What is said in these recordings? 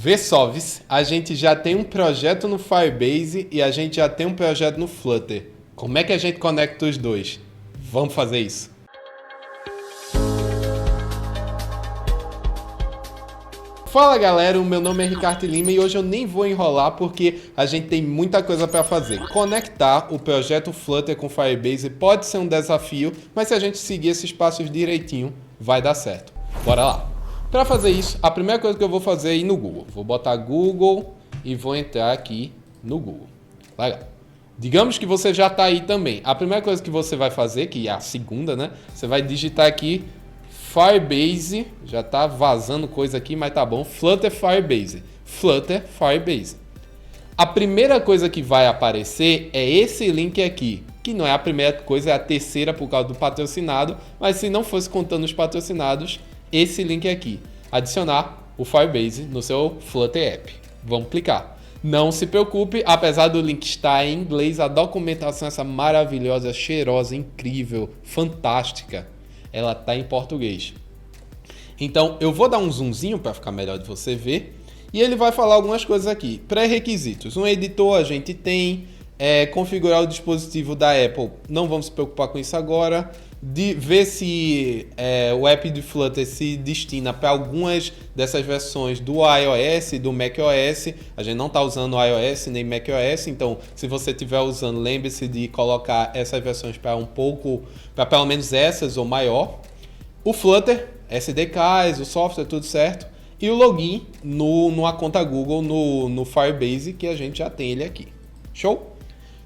Vê só, a gente já tem um projeto no Firebase e a gente já tem um projeto no Flutter. Como é que a gente conecta os dois? Vamos fazer isso. Fala galera, o meu nome é Ricardo Lima e hoje eu nem vou enrolar porque a gente tem muita coisa para fazer. Conectar o projeto Flutter com Firebase pode ser um desafio, mas se a gente seguir esses passos direitinho, vai dar certo. Bora lá! Para fazer isso, a primeira coisa que eu vou fazer é ir no Google. Vou botar Google e vou entrar aqui no Google. Legal. Digamos que você já está aí também. A primeira coisa que você vai fazer, que é a segunda, né? Você vai digitar aqui Firebase, já está vazando coisa aqui, mas tá bom. Flutter Firebase. Flutter Firebase. A primeira coisa que vai aparecer é esse link aqui, que não é a primeira coisa, é a terceira por causa do patrocinado, mas se não fosse contando os patrocinados, esse link aqui, adicionar o Firebase no seu Flutter App. Vamos clicar. Não se preocupe, apesar do link estar em inglês, a documentação essa maravilhosa, cheirosa, incrível, fantástica, ela está em português. Então eu vou dar um zoomzinho para ficar melhor de você ver e ele vai falar algumas coisas aqui. Pré-requisitos, um editor a gente tem, configurar o dispositivo da Apple, não vamos se preocupar com isso agora. De ver se o app de Flutter se destina para algumas dessas versões do iOS e do macOS. A gente não está usando o iOS nem macOS, então se você estiver usando, lembre-se de colocar essas versões para para pelo menos essas ou maior. O Flutter, SDKs, o software, tudo certo. E o login numa conta Google no Firebase, que a gente já tem ele aqui. Show?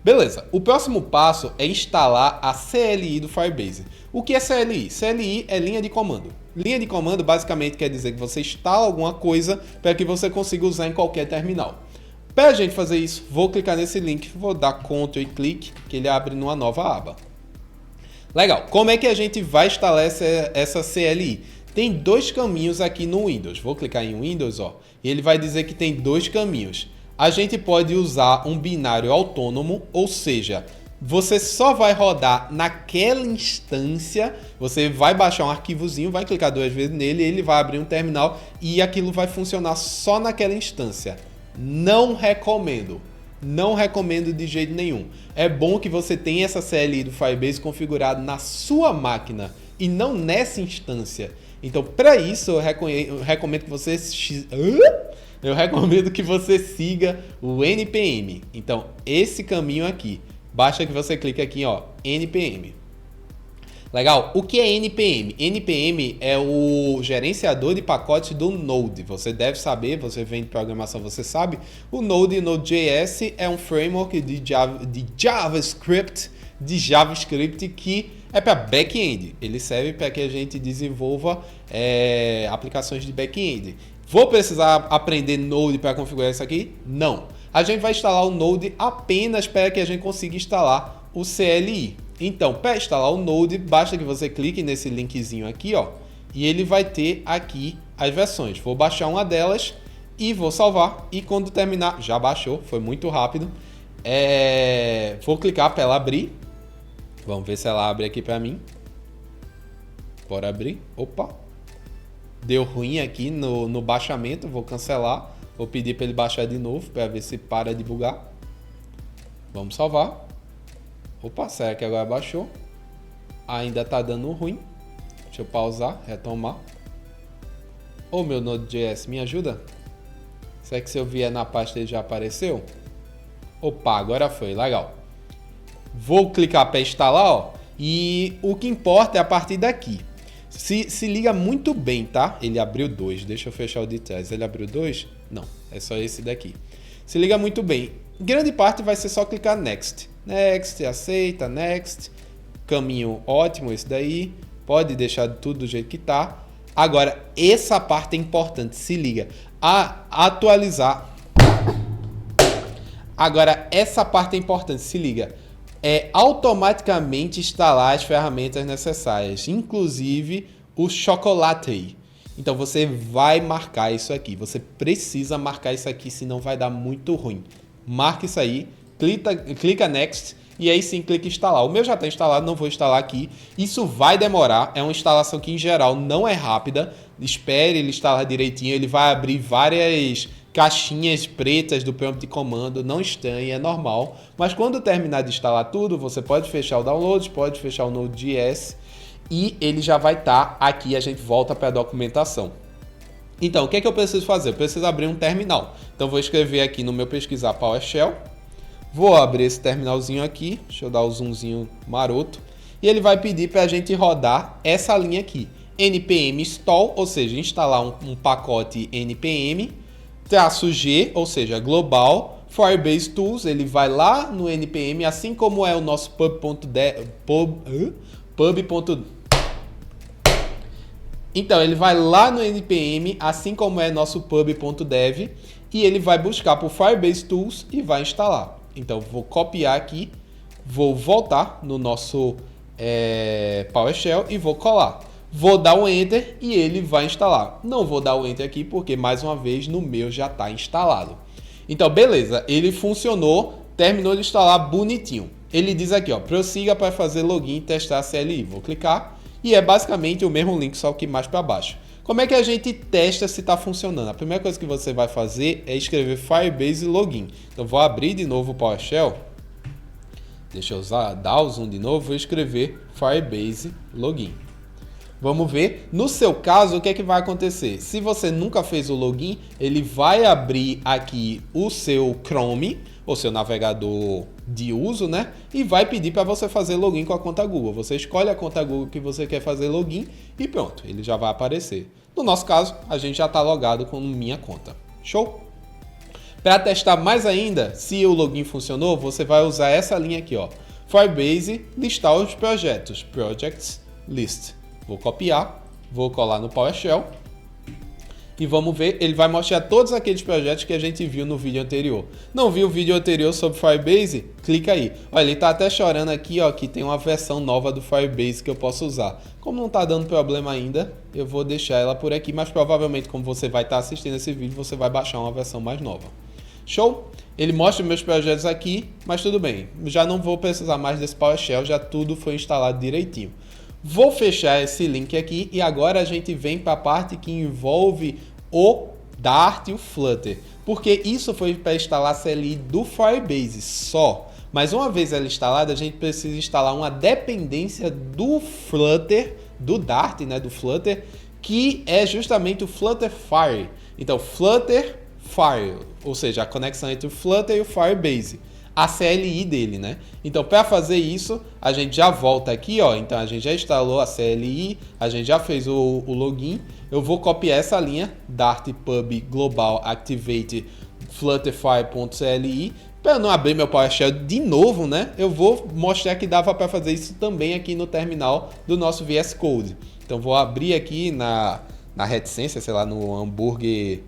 Beleza, o próximo passo é instalar a CLI do Firebase. O que é CLI? CLI é linha de comando. Linha de comando basicamente quer dizer que você instala alguma coisa para que você consiga usar em qualquer terminal. Para a gente fazer isso, vou clicar nesse link, vou dar Ctrl e clique, que ele abre numa nova aba. Legal, como é que a gente vai instalar essa CLI? Tem dois caminhos aqui no Windows. Vou clicar em Windows, ó, e ele vai dizer que tem dois caminhos. A gente pode usar um binário autônomo, ou seja, você só vai rodar naquela instância, você vai baixar um arquivozinho, vai clicar duas vezes nele, ele vai abrir um terminal e aquilo vai funcionar só naquela instância. Não recomendo de jeito nenhum. É bom que você tenha essa CLI do Firebase configurada na sua máquina e não nessa instância. Então, para isso, eu recomendo que você siga o NPM. Então, esse caminho aqui. Basta que você clique aqui, ó, NPM. Legal? O que é NPM? NPM é o gerenciador de pacotes do Node. Você deve saber, você vem de programação, você sabe. O Node e o Node.js é um framework de JavaScript que é para back-end. Ele serve para que a gente desenvolva aplicações de back-end. Vou precisar aprender Node para configurar isso aqui? Não. A gente vai instalar o Node apenas para que a gente consiga instalar o CLI. Então, para instalar o Node, basta que você clique nesse linkzinho aqui, ó, e ele vai ter aqui as versões. Vou baixar uma delas e vou salvar. E quando terminar, já baixou, foi muito rápido. Vou clicar para ela abrir. Vamos ver se ela abre aqui para mim. Bora abrir. Opa! Deu ruim aqui no baixamento, vou cancelar. Vou pedir para ele baixar de novo para ver se para de bugar. Vamos salvar. Opa, será que agora baixou? Ainda está dando ruim. Deixa eu pausar, retomar. Ô meu Node.js, me ajuda? Será que se eu vier na pasta ele já apareceu? Opa, agora foi, legal. Vou clicar para instalar, ó. E o que importa é a partir daqui. Se liga muito bem, tá? Ele abriu 2. Deixa eu fechar o de trás. Ele abriu 2? Não, é só esse daqui. Se liga muito bem. Grande parte vai ser só clicar Next. Next, aceita, Next. Caminho ótimo esse daí. Pode deixar tudo do jeito que tá. Agora, essa parte é importante. Se liga. Atualizar. Agora, essa parte é importante. Se liga. Automaticamente instalar as ferramentas necessárias, inclusive o Chocolate. Então você vai marcar isso aqui, você precisa marcar isso aqui, senão vai dar muito ruim. Marca isso aí, clica Next e aí sim clica em instalar. O meu já está instalado, não vou instalar aqui. Isso vai demorar, é uma instalação que em geral não é rápida. Espere ele instalar direitinho, ele vai abrir várias caixinhas pretas do prompt de comando, não estranhe, é normal. Mas quando terminar de instalar tudo, você pode fechar o download, pode fechar o Node.js e ele já vai estar aqui, a gente volta para a documentação. Então, o que é que eu preciso fazer? Eu preciso abrir um terminal. Então, vou escrever aqui no meu pesquisar PowerShell. Vou abrir esse terminalzinho aqui. Deixa eu dar o zoomzinho maroto. E ele vai pedir para a gente rodar essa linha aqui. npm install, ou seja, instalar um pacote npm. -g, ou seja, global. Firebase Tools, ele vai lá no npm, assim como é o nosso Então, ele vai lá no npm, assim como é nosso pub.dev, e ele vai buscar por Firebase Tools e vai instalar. Então, vou copiar aqui, vou voltar no nosso PowerShell e vou colar. Vou dar um Enter e ele vai instalar. Não vou dar o Enter aqui porque, mais uma vez, no meu já está instalado. Então, beleza, ele funcionou, terminou de instalar bonitinho. Ele diz aqui, ó, prossiga para fazer login e testar a CLI. Vou clicar. E é basicamente o mesmo link, só que mais para baixo. Como é que a gente testa se está funcionando? A primeira coisa que você vai fazer é escrever Firebase Login. Então, vou abrir de novo o PowerShell. Deixa eu dar o zoom de novo. Vou escrever Firebase Login. Vamos ver. No seu caso, o que é que vai acontecer? Se você nunca fez o login, ele vai abrir aqui o seu Chrome, o seu navegador de uso, né? E vai pedir para você fazer login com a conta Google. Você escolhe a conta Google que você quer fazer login e pronto, ele já vai aparecer. No nosso caso, a gente já está logado com minha conta. Show? Para testar mais ainda, se o login funcionou, você vai usar essa linha aqui, ó. Firebase, listar os projetos. Projects List. Vou copiar, vou colar no PowerShell e vamos ver, ele vai mostrar todos aqueles projetos que a gente viu no vídeo anterior. Não viu o vídeo anterior sobre Firebase? Clica aí. Olha, ele está até chorando aqui, ó, que tem uma versão nova do Firebase que eu posso usar. Como não está dando problema ainda, eu vou deixar ela por aqui, mas provavelmente, como você vai estar assistindo esse vídeo, você vai baixar uma versão mais nova. Show? Ele mostra meus projetos aqui, mas tudo bem. Já não vou precisar mais desse PowerShell, já tudo foi instalado direitinho. Vou fechar esse link aqui e agora a gente vem para a parte que envolve o Dart e o Flutter. Porque isso foi para instalar a CLI do Firebase só. Mas uma vez ela instalada, a gente precisa instalar uma dependência do Flutter, do Dart, né, do Flutter, que é justamente o Flutterfire. Então, Flutterfire, ou seja, a conexão entre o Flutter e o Firebase. A CLI dele, né? Então, para fazer isso, a gente já volta aqui, ó. Então, a gente já instalou a CLI, a gente já fez o login. Eu vou copiar essa linha, Dart Pub Global Activate Flutterfire.cli. Para não abrir meu PowerShell de novo, né? Eu vou mostrar que dava para fazer isso também aqui no terminal do nosso VS Code. Então, vou abrir aqui na reticência, sei lá, no hambúrguer,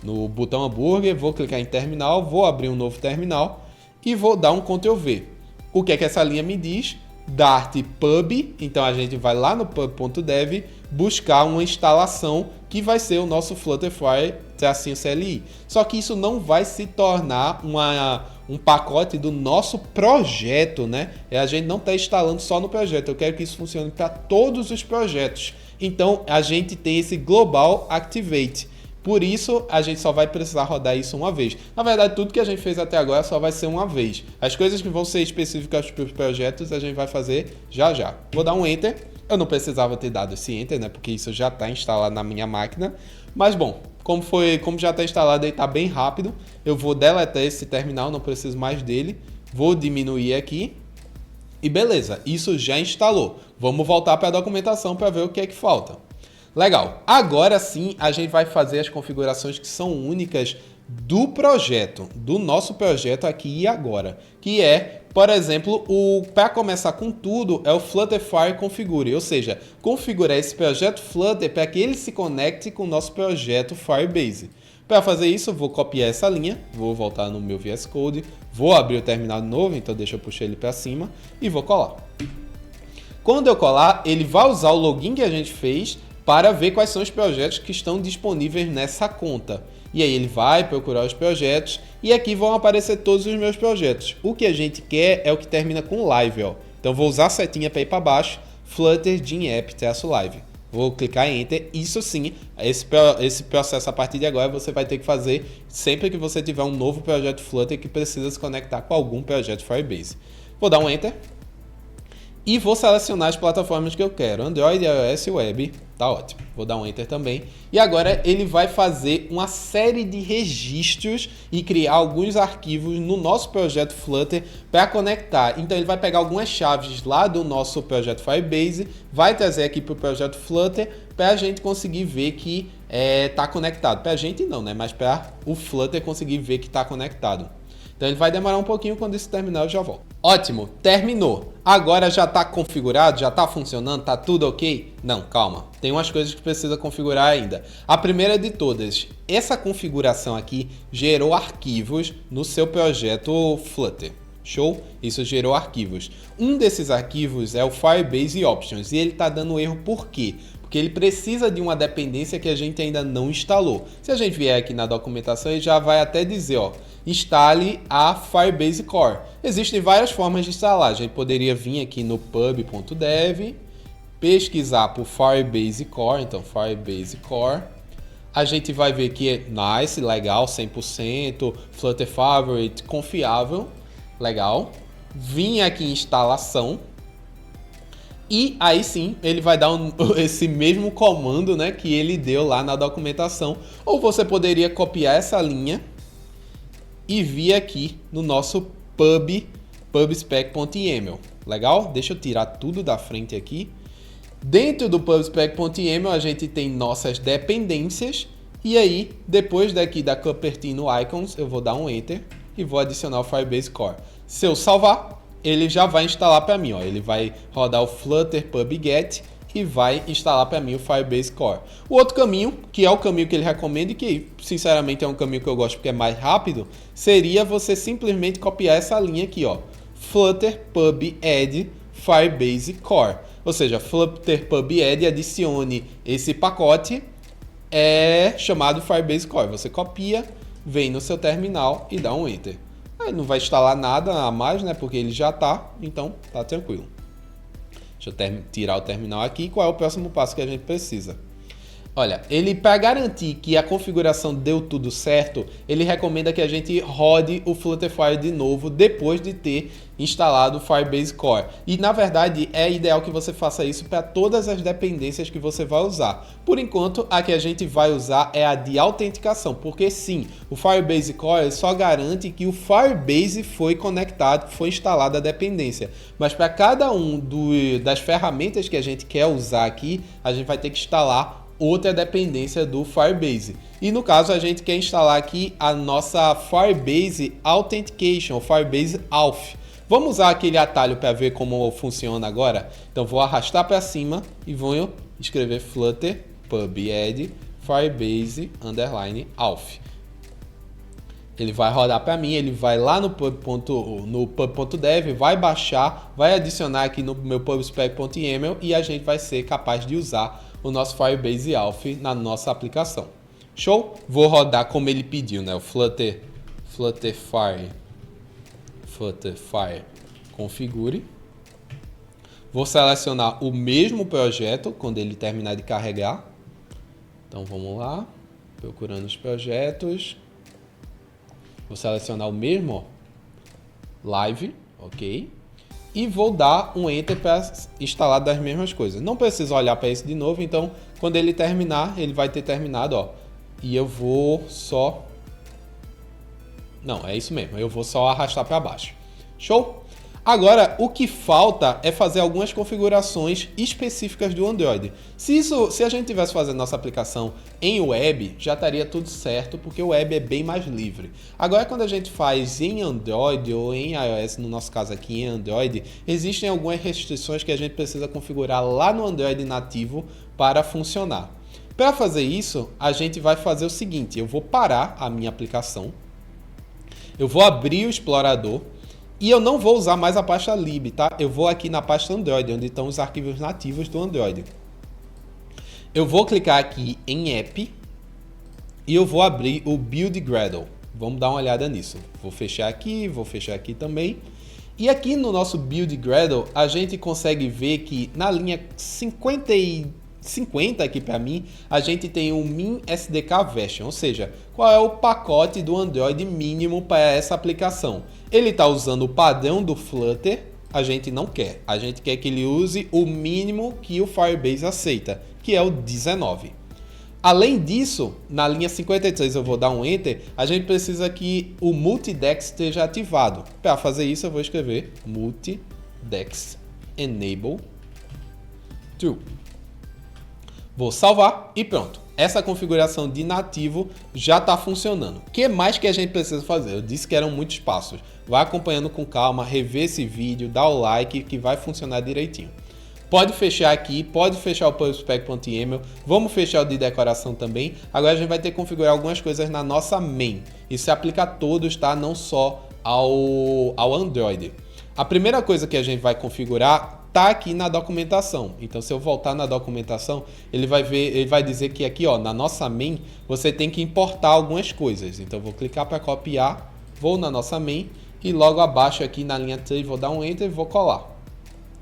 no botão hambúrguer, vou clicar em terminal, vou abrir um novo terminal e vou dar um Ctrl V. O que é que essa linha me diz? Dart pub, então a gente vai lá no pub.dev buscar uma instalação que vai ser o nosso Flutterfire-CLI. Só que isso não vai se tornar um pacote do nosso projeto, né? A gente não está instalando só no projeto, eu quero que isso funcione para todos os projetos. Então a gente tem esse Global Activate. Por isso, a gente só vai precisar rodar isso uma vez. Na verdade, tudo que a gente fez até agora só vai ser uma vez. As coisas que vão ser específicas para os projetos, a gente vai fazer já já. Vou dar um Enter. Eu não precisava ter dado esse Enter, né? Porque isso já está instalado na minha máquina. Mas, bom, como já está instalado e está bem rápido, eu vou deletar esse terminal, não preciso mais dele. Vou diminuir aqui. E beleza, isso já instalou. Vamos voltar para a documentação para ver o que é que falta. Legal, agora sim a gente vai fazer as configurações que são únicas do projeto, do nosso projeto aqui e agora, que é, por exemplo, para começar com tudo, é o Flutterfire Configure, ou seja, configurar esse projeto Flutter para que ele se conecte com o nosso projeto Firebase. Para fazer isso, eu vou copiar essa linha, vou voltar no meu VS Code, vou abrir o terminal de novo, então deixa eu puxar ele para cima e vou colar. Quando eu colar, ele vai usar o login que a gente fez para ver quais são os projetos que estão disponíveis nessa conta. E aí ele vai procurar os projetos e aqui vão aparecer todos os meus projetos. O que a gente quer é o que termina com live, ó. Então vou usar a setinha para ir para baixo, Flutter Gin App -live. Vou clicar em Enter. Isso sim, esse processo a partir de agora você vai ter que fazer sempre que você tiver um novo projeto Flutter que precisa se conectar com algum projeto Firebase. Vou dar um Enter. E vou selecionar as plataformas que eu quero, Android, iOS e Web, tá ótimo. Vou dar um Enter também. E agora ele vai fazer uma série de registros e criar alguns arquivos no nosso projeto Flutter para conectar. Então ele vai pegar algumas chaves lá do nosso projeto Firebase, vai trazer aqui para o projeto Flutter para a gente conseguir ver que está conectado. Para a gente não, né? Mas para o Flutter conseguir ver que está conectado. Então ele vai demorar um pouquinho, quando isso terminar eu já volto. Ótimo, terminou. Agora já está configurado, já está funcionando, está tudo ok? Não, calma. Tem umas coisas que precisa configurar ainda. A primeira de todas, essa configuração aqui gerou arquivos no seu projeto Flutter. Show? Isso gerou arquivos. Um desses arquivos é o Firebase Options e ele está dando erro por quê? Porque ele precisa de uma dependência que a gente ainda não instalou. Se a gente vier aqui na documentação, ele já vai até dizer, ó, instale a Firebase Core. Existem várias formas de instalar. A gente poderia vir aqui no pub.dev, pesquisar por Firebase Core, então Firebase Core. A gente vai ver que é nice, legal, 100%, Flutter Favorite, confiável, legal. Vim aqui em instalação. E aí sim, ele vai dar esse mesmo comando, né, que ele deu lá na documentação. Ou você poderia copiar essa linha e vir aqui no nosso pubspec.yaml. Legal? Deixa eu tirar tudo da frente aqui. Dentro do pubspec.yaml a gente tem nossas dependências. E aí, depois daqui da Cupertino Icons, eu vou dar um Enter e vou adicionar o Firebase Core. Se eu salvar, ele já vai instalar para mim, ó. Ele vai rodar o Flutter pub-get e vai instalar para mim o Firebase Core. O outro caminho, que é o caminho que ele recomenda e que sinceramente é um caminho que eu gosto porque é mais rápido, seria você simplesmente copiar essa linha aqui, ó, Flutter pub-add Firebase Core. Ou seja, Flutter pub-add adicione esse pacote chamado Firebase Core. Você copia, vem no seu terminal e dá um Enter. Aí não vai instalar nada a mais, né? Porque ele já tá, então tá tranquilo. Deixa eu tirar o terminal aqui. Qual é o próximo passo que a gente precisa? Olha, ele para garantir que a configuração deu tudo certo, ele recomenda que a gente rode o Flutterfire de novo depois de ter instalado o Firebase Core. E na verdade é ideal que você faça isso para todas as dependências que você vai usar. Por enquanto, a que a gente vai usar é a de autenticação, porque sim, o Firebase Core só garante que o Firebase foi conectado, foi instalada a dependência. Mas para cada das ferramentas que a gente quer usar aqui, a gente vai ter que instalar outra dependência do Firebase. E no caso a gente quer instalar aqui a nossa Firebase Authentication, o Firebase Auth. Vamos usar aquele atalho para ver como funciona agora? Então vou arrastar para cima e vou escrever Flutter pub-add Firebase _auth. Ele vai rodar para mim, ele vai lá no pub.dev, vai baixar, vai adicionar aqui no meu pubspec.yaml e a gente vai ser capaz de usar o nosso Firebase Auth na nossa aplicação. Show? Vou rodar como ele pediu, né? O Flutterfire configure. Vou selecionar o mesmo projeto quando ele terminar de carregar. Então vamos lá, procurando os projetos. Vou selecionar o mesmo, ó, Live, ok. E vou dar um Enter para instalar das mesmas coisas. Não preciso olhar para isso de novo, então quando ele terminar, ele vai ter terminado, ó. E eu vou só... Não, é isso mesmo, eu vou só arrastar para baixo. Show? Agora, o que falta é fazer algumas configurações específicas do Android. Se a gente tivesse fazendo nossa aplicação em web, já estaria tudo certo, porque o web é bem mais livre. Agora, quando a gente faz em Android ou em iOS, no nosso caso aqui em Android, existem algumas restrições que a gente precisa configurar lá no Android nativo para funcionar. Para fazer isso, a gente vai fazer o seguinte, eu vou parar a minha aplicação, eu vou abrir o explorador, e eu não vou usar mais a pasta lib, tá? Eu vou aqui na pasta Android, onde estão os arquivos nativos do Android. Eu vou clicar aqui em App e eu vou abrir o Build Gradle. Vamos dar uma olhada nisso. Vou fechar aqui também. E aqui no nosso Build Gradle, a gente consegue ver que na linha 50 50 aqui para mim, a gente tem o Min SDK Version, ou seja, qual é o pacote do Android mínimo para essa aplicação. Ele está usando o padrão do Flutter, a gente não quer. A gente quer que ele use o mínimo que o Firebase aceita, que é o 19. Além disso, na linha 53 eu vou dar um Enter, a gente precisa que o Multidex esteja ativado. Para fazer isso eu vou escrever Multidex Enable True. Vou salvar e pronto. Essa configuração de nativo já está funcionando. O que mais que a gente precisa fazer? Eu disse que eram muitos passos. Vai acompanhando com calma, rever esse vídeo, dá o like que vai funcionar direitinho. Pode fechar aqui, pode fechar o PubSpec.yaml, vamos fechar o de decoração também. Agora a gente vai ter que configurar algumas coisas na nossa main. Isso se aplica a todos, tá? Não só ao Android. A primeira coisa que a gente vai configurar tá aqui na documentação. Então, se eu voltar na documentação, ele vai dizer que aqui, ó, na nossa main, você tem que importar algumas coisas. Então, eu vou clicar para copiar, vou na nossa main e logo abaixo aqui na linha 3 vou dar um Enter e vou colar.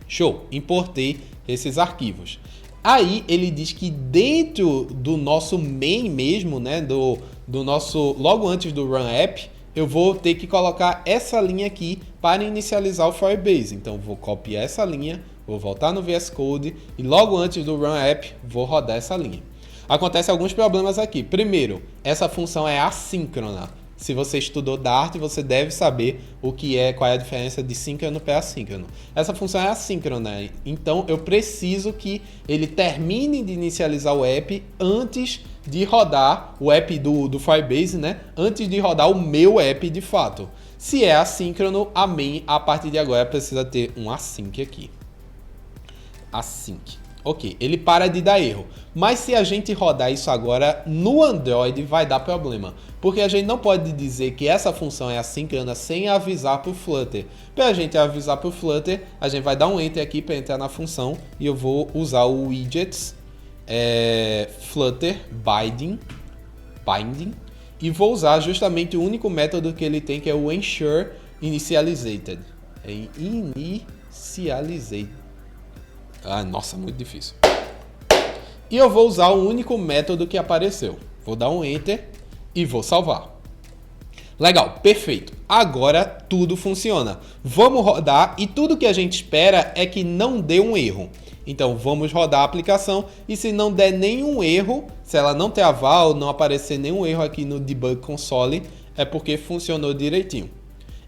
Show! Importei esses arquivos. Aí ele diz que dentro do nosso main mesmo, né, do nosso logo antes do run app, eu vou ter que colocar essa linha aqui para inicializar o Firebase. Então vou copiar essa linha, vou voltar no VS Code e logo antes do run app vou rodar essa linha. Acontecem alguns problemas aqui. Primeiro, essa função é assíncrona. Se você estudou Dart, você deve saber qual é a diferença de síncrono para assíncrono. Essa função é assíncrona, então eu preciso que ele termine de inicializar o app antes de rodar o app do Firebase, né? Antes de rodar o meu app de fato. Se é assíncrono, a main, a partir de agora, precisa ter um async aqui. Async. Ok, ele para de dar erro. Mas se a gente rodar isso agora no Android, vai dar problema. Porque a gente não pode dizer que essa função é assíncrona sem avisar para o Flutter. Para a gente avisar para o Flutter, a gente vai dar um Enter aqui para entrar na função. E eu vou usar o widgets Flutter Binding. E vou usar justamente o único método que ele tem, que é o Ensure Initialized. Initialized. Ah, nossa, muito difícil. E eu vou usar o único método que apareceu. Vou dar um Enter e vou salvar. Legal, perfeito. Agora tudo funciona. Vamos rodar e tudo que a gente espera é que não dê um erro. Então vamos rodar a aplicação e se não der nenhum erro, se ela não travar ou não aparecer nenhum erro aqui no Debug Console, é porque funcionou direitinho.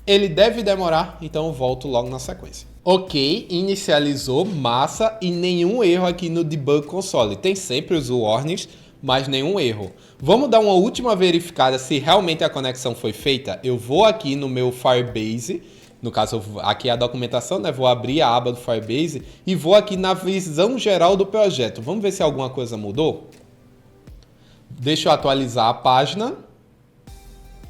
Ele deve demorar, então eu volto logo na sequência. Ok, inicializou, massa, e nenhum erro aqui no Debug Console. Tem sempre os warnings, mas nenhum erro. Vamos dar uma última verificada se realmente a conexão foi feita. Eu vou aqui no meu Firebase, no caso aqui é a documentação, né? Vou abrir a aba do Firebase e vou aqui na visão geral do projeto. Vamos ver se alguma coisa mudou? Deixa eu atualizar a página.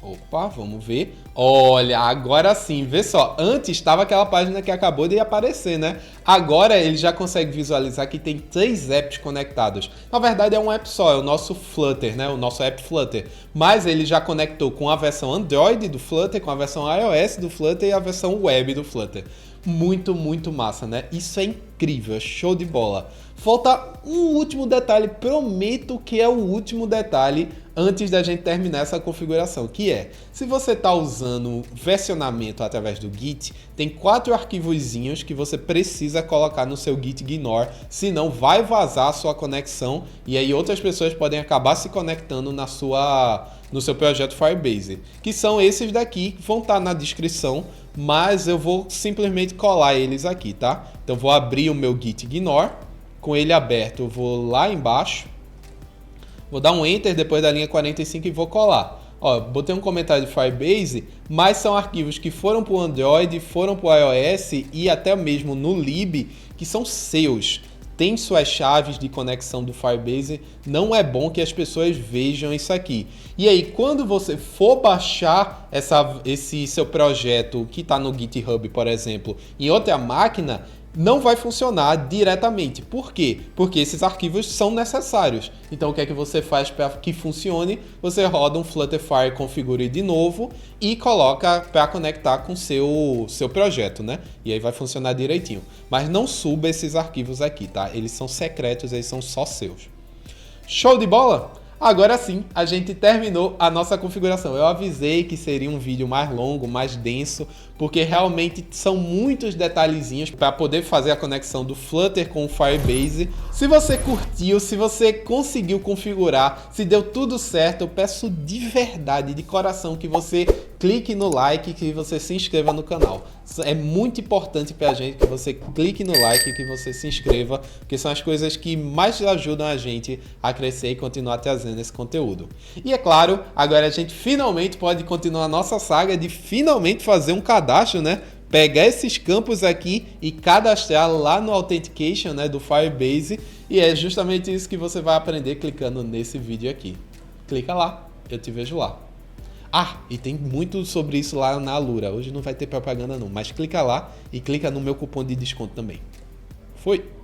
Opa, vamos ver. Olha, agora sim, vê só. Antes estava aquela página que acabou de aparecer, né? Agora ele já consegue visualizar que tem 3 apps conectados. Na verdade é um app só, é o nosso Flutter, né? O nosso app Flutter. Mas ele já conectou com a versão Android do Flutter, com a versão iOS do Flutter e a versão web do Flutter. Muito, muito massa, né? Isso é incrível, é show de bola. Falta um último detalhe, prometo que é o último detalhe antes da gente terminar essa configuração, que é, se você está usando versionamento através do Git, tem 4 arquivozinhos que você precisa colocar no seu Git Ignore, senão vai vazar a sua conexão e aí outras pessoas podem acabar se conectando no seu projeto Firebase, que são esses daqui, que vão estar na descrição, mas eu vou simplesmente colar eles aqui, tá? Então vou abrir o meu Git Ignore, com ele aberto eu vou lá embaixo, vou dar um Enter depois da linha 45 e vou colar. Ó, botei um comentário de Firebase, mas são arquivos que foram para o Android, foram para o iOS e até mesmo no lib, que são seus. Tem suas chaves de conexão do Firebase, não é bom que as pessoas vejam isso aqui. E aí, quando você for baixar esse seu projeto que está no GitHub, por exemplo, em outra máquina, não vai funcionar diretamente. Por quê? Porque esses arquivos são necessários. Então o que é que você faz para que funcione? Você roda um Flutterfire Configure de novo e coloca para conectar com o seu projeto, né? E aí vai funcionar direitinho. Mas não suba esses arquivos aqui, tá? Eles são secretos, eles são só seus. Show de bola? Agora sim, a gente terminou a nossa configuração. Eu avisei que seria um vídeo mais longo, mais denso, porque realmente são muitos detalhezinhos para poder fazer a conexão do Flutter com o Firebase. Se você curtiu, se você conseguiu configurar, se deu tudo certo, eu peço de verdade, de coração, que você clique no like, que você se inscreva no canal. É muito importante pra gente que você clique no like, que você se inscreva, porque são as coisas que mais ajudam a gente a crescer e continuar trazendo esse conteúdo. E é claro, agora a gente finalmente pode continuar a nossa saga de finalmente fazer um cadastro, né? Pegar esses campos aqui e cadastrar lá no Authentication, né, do Firebase. E é justamente isso que você vai aprender clicando nesse vídeo aqui. Clica lá, eu te vejo lá. Ah, e tem muito sobre isso lá na Alura. Hoje não vai ter propaganda não, mas clica lá e clica no meu cupom de desconto também. Foi!